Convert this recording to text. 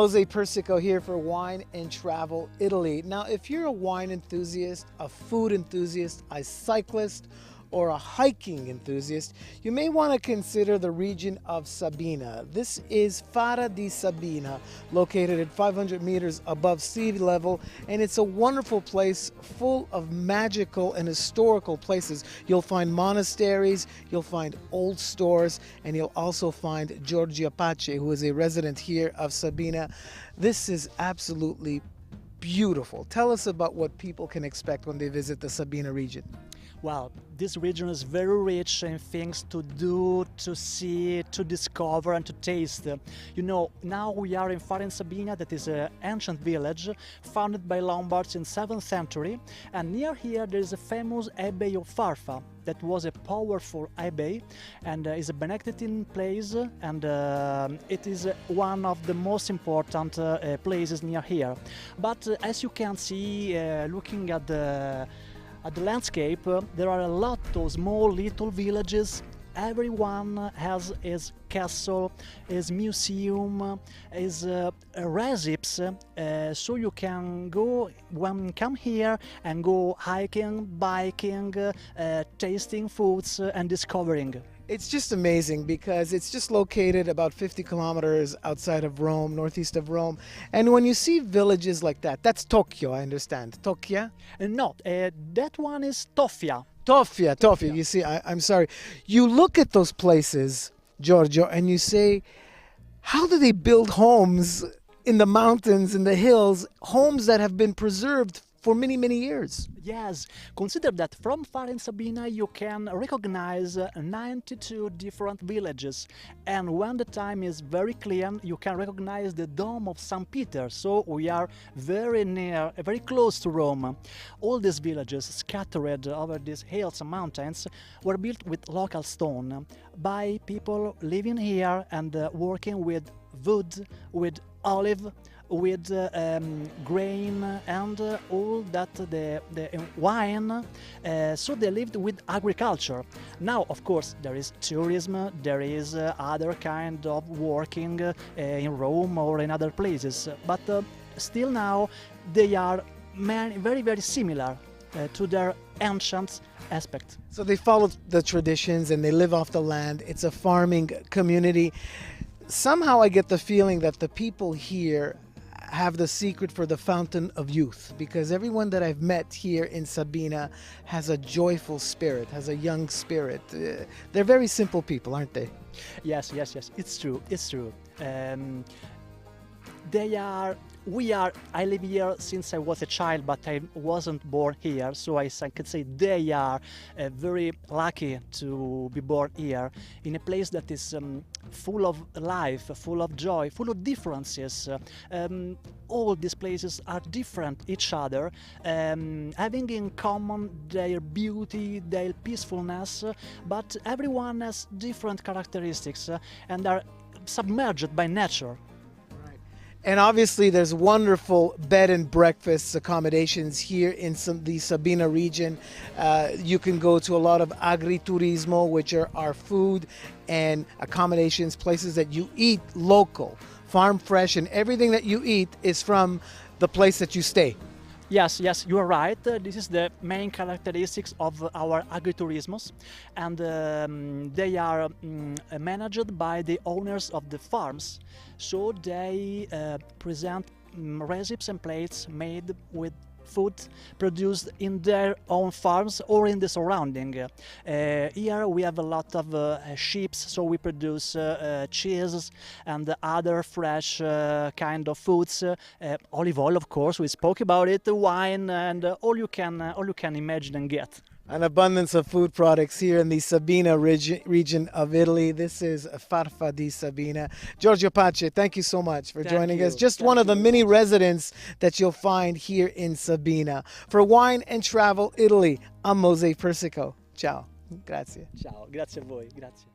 Mose Persico here for Wine and Travel Italy. Now, if you're a wine enthusiast, a food enthusiast, a cyclist, or a hiking enthusiast, you may want to consider the region of Sabina. This is Fara di Sabina, located at 500 meters above sea level, and it's a wonderful place full of magical and historical places. You'll find monasteries, you'll find old stores, and you'll also find Giorgio Pace, who is a resident here of Sabina. This is absolutely beautiful. Tell us about what people can expect when they visit the Sabina region. Well, this region is very rich in things to do, to see, to discover and to taste. You know, now we are in Fara di Sabina, that is an ancient village founded by Lombards in 7th century, and near here there is a famous abbey of Farfa that was a powerful abbey and is a Benedictine place, and it is one of the most important places near here. But as you can see, looking at the landscape, there are a lot of small little villages. Everyone has his castle, his museum, his recipes, so you can come here and go hiking, biking, tasting foods and discovering. It's just amazing because it's just located about 50 kilometers outside of Rome, northeast of Rome. And when you see villages like that, that's Tokyo, I understand. Tokyo? No, that one is Toffia. Toffia. You see, I'm sorry. You look at those places, Giorgio, and you say, how do they build homes in the mountains, in the hills, homes that have been preserved for many, many years? Yes, consider that from Fara di Sabina you can recognize 92 different villages, and when the time is very clear you can recognize the Dome of St. Peter, so we are very near, very close to Rome. All these villages scattered over these hills and mountains were built with local stone by people living here and working with wood, with olive, with grain and all that, the wine, so they lived with agriculture. Now, of course, there is tourism, there is other kind of working in Rome or in other places, but still now they are very, very similar to their ancient aspect. So they follow the traditions and they live off the land. It's a farming community. Somehow I get the feeling that the people here have the secret for the fountain of youth, because everyone that I've met here in Sabina has a joyful spirit, has a young spirit. They're very simple people, aren't they? Yes, it's true. I live here since I was a child, but I wasn't born here, so I can say they are very lucky to be born here, in a place that is full of life, full of joy, full of differences. All these places are different each other, having in common their beauty, their peacefulness, but everyone has different characteristics and are submerged by nature. And obviously there's wonderful bed and breakfast accommodations here in the Sabina region. You can go to a lot of agriturismo, which are our food and accommodations, places that you eat local, farm fresh, and everything that you eat is from the place that you stay. Yes, you are right. This is the main characteristics of our agriturismos, and they are managed by the owners of the farms. So they present recipes and plates made with food produced in their own farms or in the surrounding. Here we have a lot of sheep, so we produce cheese and other fresh kind of foods. Olive oil, of course, we spoke about it, wine, and all you can imagine and get. An abundance of food products here in the Sabina region of Italy. This is Fara di Sabina. Giorgio Pace, thank you so much for joining us. Just one of the many residents that you'll find here in Sabina. For Wine and Travel Italy, I'm Mose Persico. Ciao. Grazie. Ciao, grazie a voi, grazie.